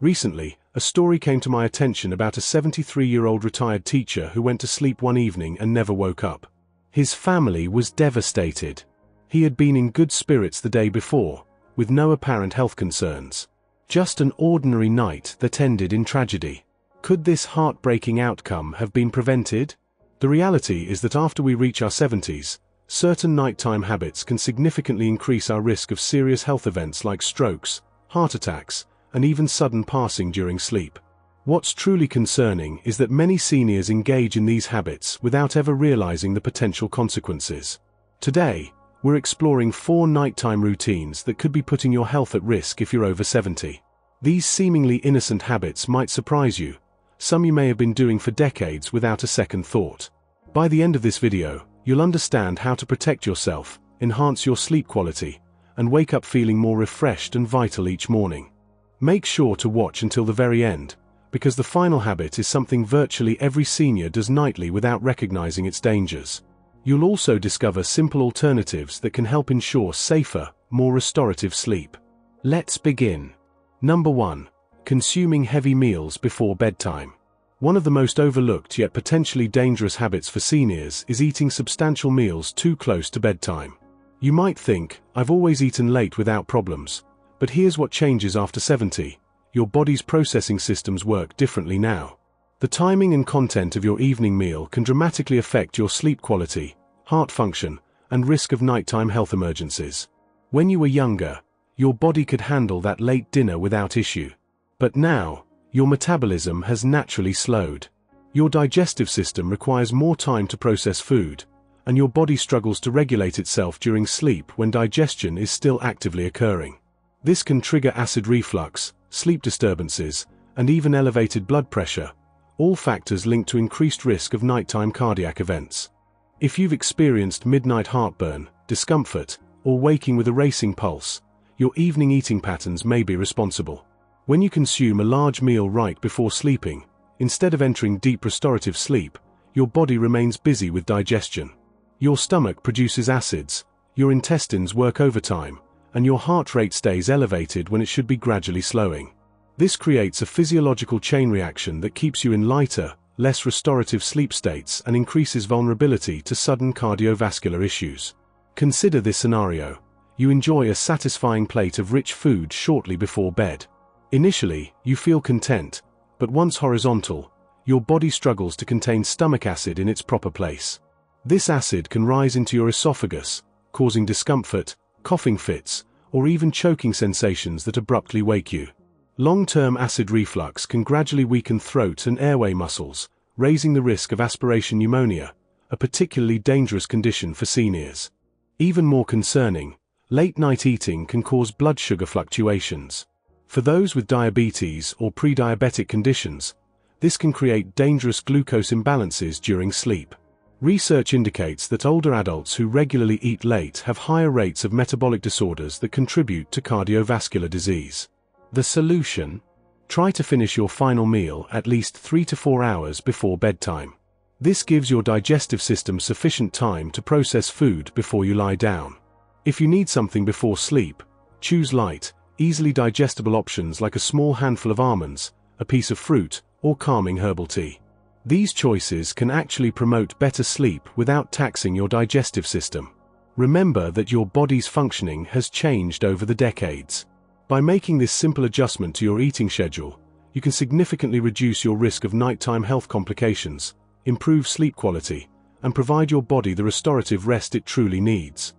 Recently, a story came to my attention about a 73-year-old retired teacher who went to sleep one evening and never woke up. His family was devastated. He had been in good spirits the day before, with no apparent health concerns. Just an ordinary night that ended in tragedy. Could this heartbreaking outcome have been prevented? The reality is that after we reach our 70s, certain nighttime habits can significantly increase our risk of serious health events like strokes, heart attacks, and even sudden passing during sleep. What's truly concerning is that many seniors engage in these habits without ever realizing the potential consequences. Today, we're exploring 4 nighttime routines that could be putting your health at risk if you're over 70. These seemingly innocent habits might surprise you. Some you may have been doing for decades without a second thought. By the end of this video, you'll understand how to protect yourself, enhance your sleep quality, and wake up feeling more refreshed and vital each morning. Make sure to watch until the very end, because the final habit is something virtually every senior does nightly without recognizing its dangers. You'll also discover simple alternatives that can help ensure safer, more restorative sleep. Let's begin. Number 1. Consuming heavy meals before bedtime. One of the most overlooked yet potentially dangerous habits for seniors is eating substantial meals too close to bedtime. You might think, I've always eaten late without problems. But here's what changes after 70. Your body's processing systems work differently now. The timing and content of your evening meal can dramatically affect your sleep quality, heart function, and risk of nighttime health emergencies. When you were younger, your body could handle that late dinner without issue. But now, your metabolism has naturally slowed. Your digestive system requires more time to process food, and your body struggles to regulate itself during sleep when digestion is still actively occurring. This can trigger acid reflux, sleep disturbances, and even elevated blood pressure, all factors linked to increased risk of nighttime cardiac events. If you've experienced midnight heartburn, discomfort, or waking with a racing pulse, your evening eating patterns may be responsible. When you consume a large meal right before sleeping, instead of entering deep restorative sleep, your body remains busy with digestion. Your stomach produces acids, your intestines work overtime, and your heart rate stays elevated when it should be gradually slowing. This creates a physiological chain reaction that keeps you in lighter, less restorative sleep states and increases vulnerability to sudden cardiovascular issues. Consider this scenario. You enjoy a satisfying plate of rich food shortly before bed. Initially, you feel content, but once horizontal, your body struggles to contain stomach acid in its proper place. This acid can rise into your esophagus, causing discomfort, coughing fits, or even choking sensations that abruptly wake you. Long-term acid reflux can gradually weaken throat and airway muscles, raising the risk of aspiration pneumonia, a particularly dangerous condition for seniors. Even more concerning, late-night eating can cause blood sugar fluctuations. For those with diabetes or pre-diabetic conditions, this can create dangerous glucose imbalances during sleep. Research indicates that older adults who regularly eat late have higher rates of metabolic disorders that contribute to cardiovascular disease. The solution? Try to finish your final meal at least 3 to 4 hours before bedtime. This gives your digestive system sufficient time to process food before you lie down. If you need something before sleep, choose light, easily digestible options like a small handful of almonds, a piece of fruit, or calming herbal tea. These choices can actually promote better sleep without taxing your digestive system. Remember that your body's functioning has changed over the decades. By making this simple adjustment to your eating schedule, you can significantly reduce your risk of nighttime health complications, improve sleep quality, and provide your body the restorative rest it truly needs.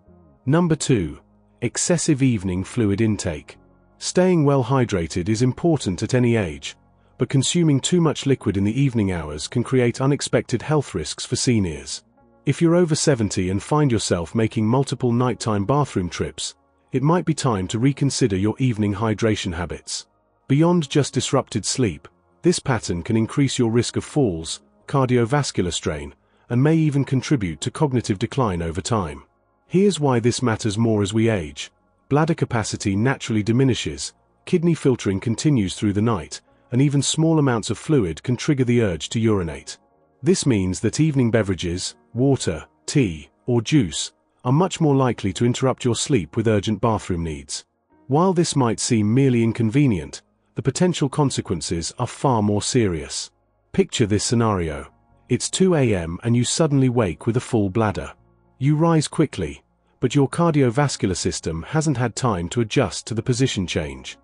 Number 2. Excessive evening fluid intake. Staying well hydrated is important at any age, but consuming too much liquid in the evening hours can create unexpected health risks for seniors. If you're over 70 and find yourself making multiple nighttime bathroom trips, it might be time to reconsider your evening hydration habits. Beyond just disrupted sleep, this pattern can increase your risk of falls, cardiovascular strain, and may even contribute to cognitive decline over time. Here's why this matters more as we age. Bladder capacity naturally diminishes, kidney filtering continues through the night, and even small amounts of fluid can trigger the urge to urinate. This means that evening beverages, water, tea, or juice, are much more likely to interrupt your sleep with urgent bathroom needs. While this might seem merely inconvenient, the potential consequences are far more serious. Picture this scenario. It's 2 a.m. and you suddenly wake with a full bladder. You rise quickly, but your cardiovascular system hasn't had time to adjust to the position change.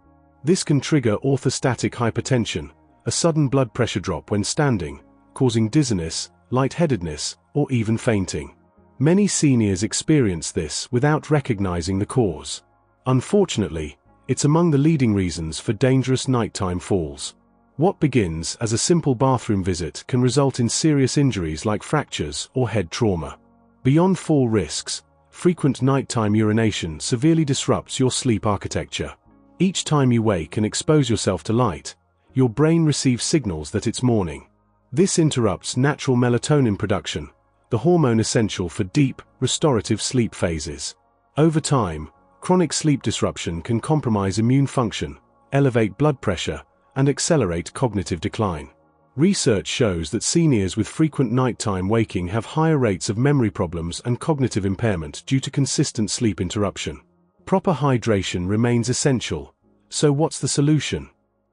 This can trigger orthostatic hypertension, a sudden blood pressure drop when standing, causing dizziness, lightheadedness, or even fainting. Many seniors experience this without recognizing the cause. Unfortunately, it's among the leading reasons for dangerous nighttime falls. What begins as a simple bathroom visit can result in serious injuries like fractures or head trauma. Beyond fall risks, frequent nighttime urination severely disrupts your sleep architecture. Each time you wake and expose yourself to light, your brain receives signals that it's morning. This interrupts natural melatonin production, the hormone essential for deep, restorative sleep phases. Over time, chronic sleep disruption can compromise immune function, elevate blood pressure, and accelerate cognitive decline. Research shows that seniors with frequent nighttime waking have higher rates of memory problems and cognitive impairment due to consistent sleep interruption. Proper hydration remains essential, so what's the solution?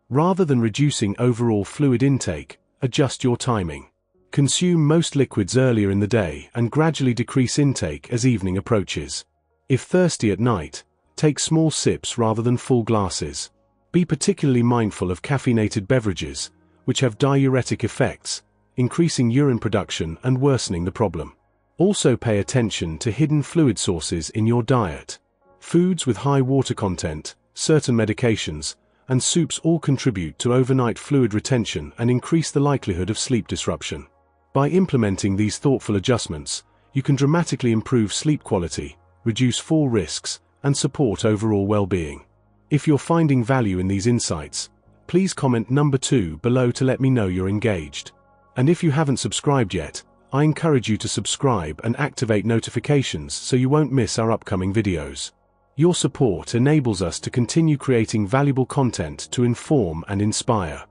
Rather than reducing overall fluid intake, adjust your timing. Consume most liquids earlier in the day and gradually decrease intake as evening approaches. If thirsty at night, take small sips rather than full glasses. Be particularly mindful of caffeinated beverages, which have diuretic effects, increasing urine production and worsening the problem. Also pay attention to hidden fluid sources in your diet. Foods with high water content, certain medications, and soups all contribute to overnight fluid retention and increase the likelihood of sleep disruption. By implementing these thoughtful adjustments, you can dramatically improve sleep quality, reduce fall risks, and support overall well-being. If you're finding value in these insights, please comment number 2 below to let me know you're engaged. And if you haven't subscribed yet, I encourage you to subscribe and activate notifications so you won't miss our upcoming videos. Your support enables us to continue creating valuable content to inform and inspire.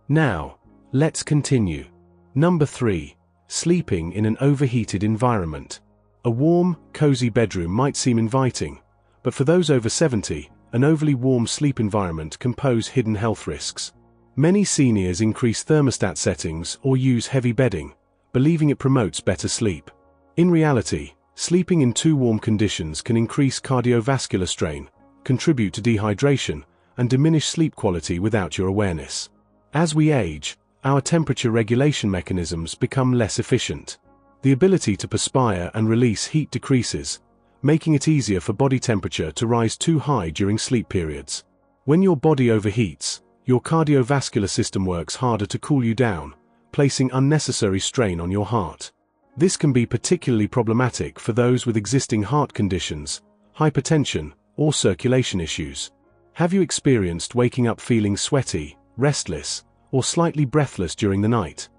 Now, let's continue. Number 3. Sleeping in an overheated environment. A warm, cozy bedroom might seem inviting, but for those over 70, an overly warm sleep environment can pose hidden health risks. Many seniors increase thermostat settings or use heavy bedding, believing it promotes better sleep. In reality, sleeping in too warm conditions can increase cardiovascular strain, contribute to dehydration, and diminish sleep quality without your awareness. As we age, our temperature regulation mechanisms become less efficient. The ability to perspire and release heat decreases, making it easier for body temperature to rise too high during sleep periods. When your body overheats, your cardiovascular system works harder to cool you down, placing unnecessary strain on your heart. This can be particularly problematic for those with existing heart conditions, hypertension, or circulation issues. Have you experienced waking up feeling sweaty, restless, or slightly breathless during the night?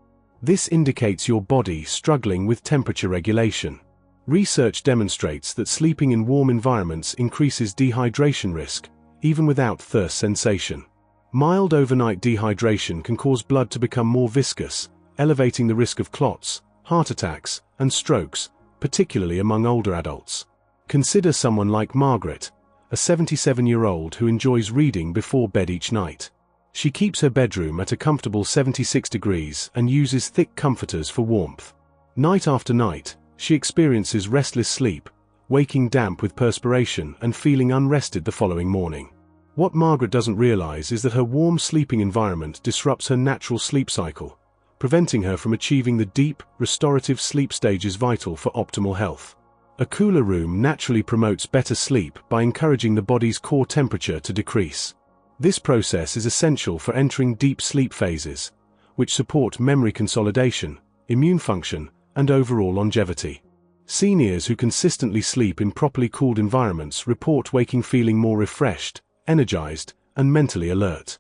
This indicates your body struggling with temperature regulation. Research demonstrates that sleeping in warm environments increases dehydration risk, even without thirst sensation. Mild overnight dehydration can cause blood to become more viscous, elevating the risk of clots, heart attacks, and strokes, particularly among older adults. Consider someone like Margaret, a 77-year-old who enjoys reading before bed each night. She keeps her bedroom at a comfortable 76 degrees and uses thick comforters for warmth. Night after night, she experiences restless sleep, waking damp with perspiration and feeling unrested the following morning. What Margaret doesn't realize is that her warm sleeping environment disrupts her natural sleep cycle, preventing her from achieving the deep, restorative sleep stages vital for optimal health. A cooler room naturally promotes better sleep by encouraging the body's core temperature to decrease. This process is essential for entering deep sleep phases, which support memory consolidation, immune function, and overall longevity. Seniors who consistently sleep in properly cooled environments report waking feeling more refreshed, energized, and mentally alert.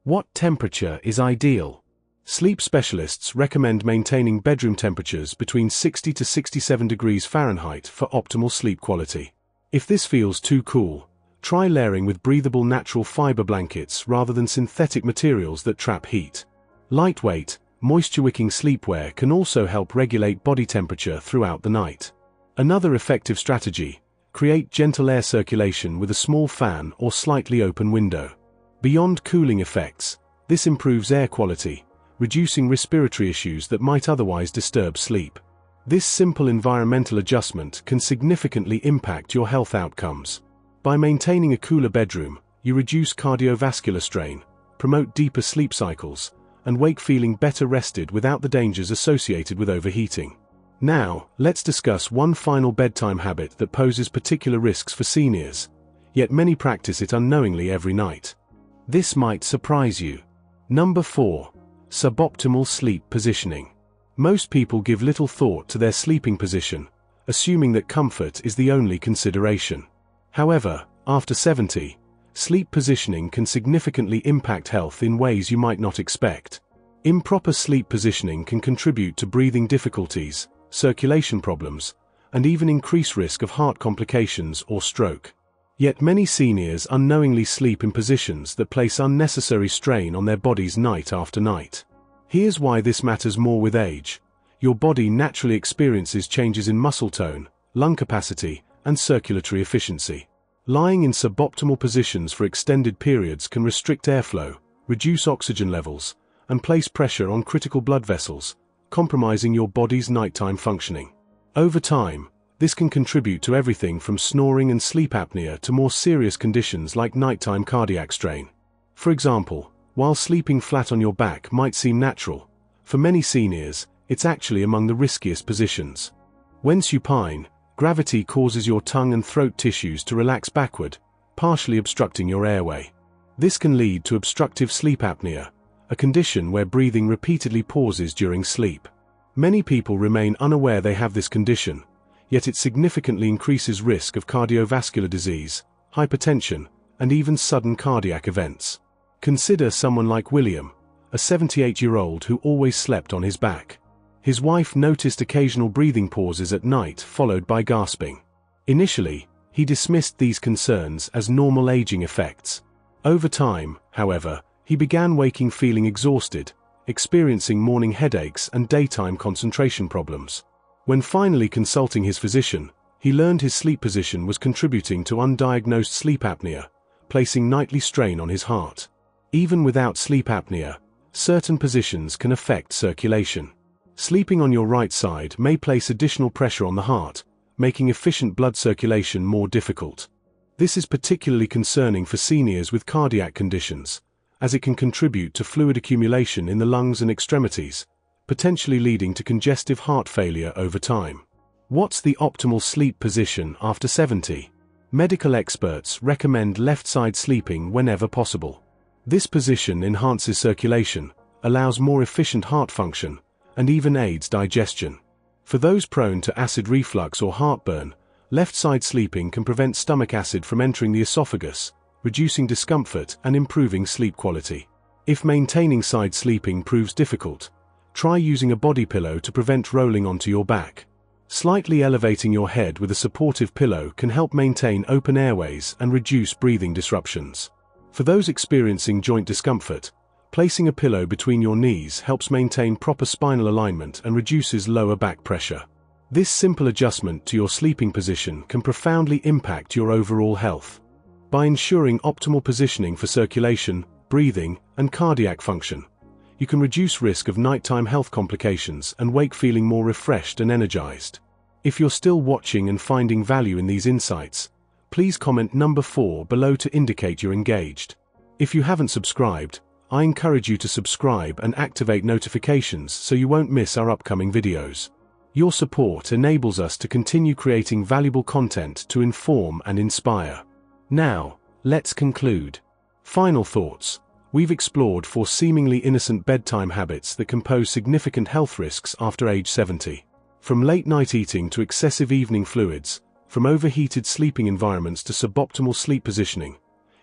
What temperature is ideal? Sleep specialists recommend maintaining bedroom temperatures between 60 to 67 degrees Fahrenheit for optimal sleep quality. If this feels too cool, try layering with breathable natural fiber blankets rather than synthetic materials that trap heat. Lightweight, moisture-wicking sleepwear can also help regulate body temperature throughout the night. Another effective strategy: create gentle air circulation with a small fan or slightly open window. Beyond cooling effects, this improves air quality, reducing respiratory issues that might otherwise disturb sleep. This simple environmental adjustment can significantly impact your health outcomes. By maintaining a cooler bedroom, you reduce cardiovascular strain, promote deeper sleep cycles, and wake feeling better rested without the dangers associated with overheating. Now, let's discuss one final bedtime habit that poses particular risks for seniors, yet many practice it unknowingly every night. This might surprise you. Number 4. Suboptimal sleep positioning. Most people give little thought to their sleeping position, assuming that comfort is the only consideration. However, after 70, sleep positioning can significantly impact health in ways you might not expect. Improper sleep positioning can contribute to breathing difficulties, circulation problems, and even increase risk of heart complications or stroke. Yet many seniors unknowingly sleep in positions that place unnecessary strain on their bodies night after night. Here's why this matters more with age. Your body naturally experiences changes in muscle tone, lung capacity, and circulatory efficiency. Lying in suboptimal positions for extended periods can restrict airflow, reduce oxygen levels, and place pressure on critical blood vessels, compromising your body's nighttime functioning. Over time, this can contribute to everything from snoring and sleep apnea to more serious conditions like nighttime cardiac strain. For example, while sleeping flat on your back might seem natural, for many seniors, it's actually among the riskiest positions. When supine, gravity causes your tongue and throat tissues to relax backward, partially obstructing your airway. This can lead to obstructive sleep apnea, a condition where breathing repeatedly pauses during sleep. Many people remain unaware they have this condition, yet it significantly increases risk of cardiovascular disease, hypertension, and even sudden cardiac events. Consider someone like William, a 78-year-old who always slept on his back. His wife noticed occasional breathing pauses at night followed by gasping. Initially, he dismissed these concerns as normal aging effects. Over time, however, he began waking feeling exhausted, experiencing morning headaches and daytime concentration problems. When finally consulting his physician, he learned his sleep position was contributing to undiagnosed sleep apnea, placing nightly strain on his heart. Even without sleep apnea, certain positions can affect circulation. Sleeping on your right side may place additional pressure on the heart, making efficient blood circulation more difficult. This is particularly concerning for seniors with cardiac conditions, as it can contribute to fluid accumulation in the lungs and extremities, potentially leading to congestive heart failure over time. What's the optimal sleep position after 70? Medical experts recommend left-side sleeping whenever possible. This position enhances circulation, allows more efficient heart function, and even aids digestion. For those prone to acid reflux or heartburn, left-side sleeping can prevent stomach acid from entering the esophagus, reducing discomfort and improving sleep quality. If maintaining side sleeping proves difficult, try using a body pillow to prevent rolling onto your back. Slightly elevating your head with a supportive pillow can help maintain open airways and reduce breathing disruptions. For those experiencing joint discomfort, placing a pillow between your knees helps maintain proper spinal alignment and reduces lower back pressure. This simple adjustment to your sleeping position can profoundly impact your overall health. By ensuring optimal positioning for circulation, breathing, and cardiac function, you can reduce risk of nighttime health complications and wake feeling more refreshed and energized. If you're still watching and finding value in these insights, please comment number 4 below to indicate you're engaged. If you haven't subscribed, I encourage you to subscribe and activate notifications so you won't miss our upcoming videos. Your support enables us to continue creating valuable content to inform and inspire. Now, let's conclude. Final thoughts. We've explored 4 seemingly innocent bedtime habits that can pose significant health risks after age 70. From late-night eating to excessive evening fluids, from overheated sleeping environments to suboptimal sleep positioning,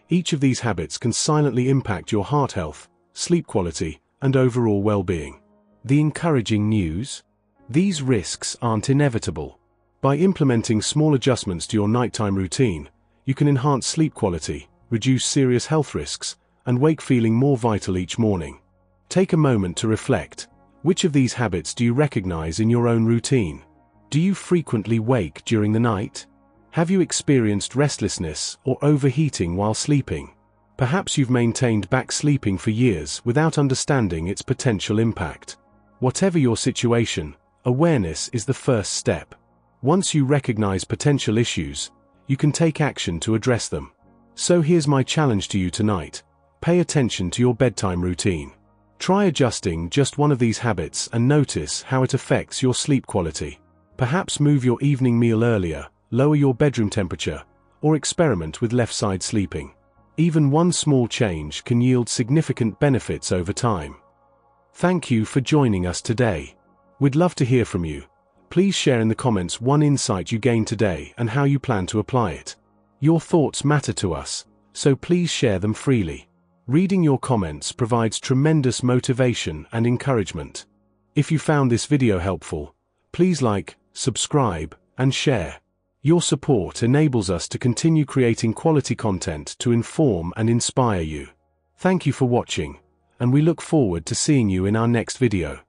each of these habits can silently impact your heart health, sleep quality, and overall well-being. The encouraging news? These risks aren't inevitable. By implementing small adjustments to your nighttime routine, you can enhance sleep quality, reduce serious health risks, and wake feeling more vital each morning. Take a moment to reflect. Which of these habits do you recognize in your own routine? Do you frequently wake during the night? Have you experienced restlessness or overheating while sleeping? Perhaps you've maintained back sleeping for years without understanding its potential impact. Whatever your situation, awareness is the first step. Once you recognize potential issues, you can take action to address them. So here's my challenge to you tonight. Pay attention to your bedtime routine. Try adjusting just one of these habits and notice how it affects your sleep quality. Perhaps move your evening meal earlier, lower your bedroom temperature, or experiment with left-side sleeping. Even one small change can yield significant benefits over time. Thank you for joining us today. We'd love to hear from you. Please share in the comments one insight you gained today and how you plan to apply it. Your thoughts matter to us, so please share them freely. Reading your comments provides tremendous motivation and encouragement. If you found this video helpful, please like, subscribe, and share. Your support enables us to continue creating quality content to inform and inspire you. Thank you for watching, and we look forward to seeing you in our next video.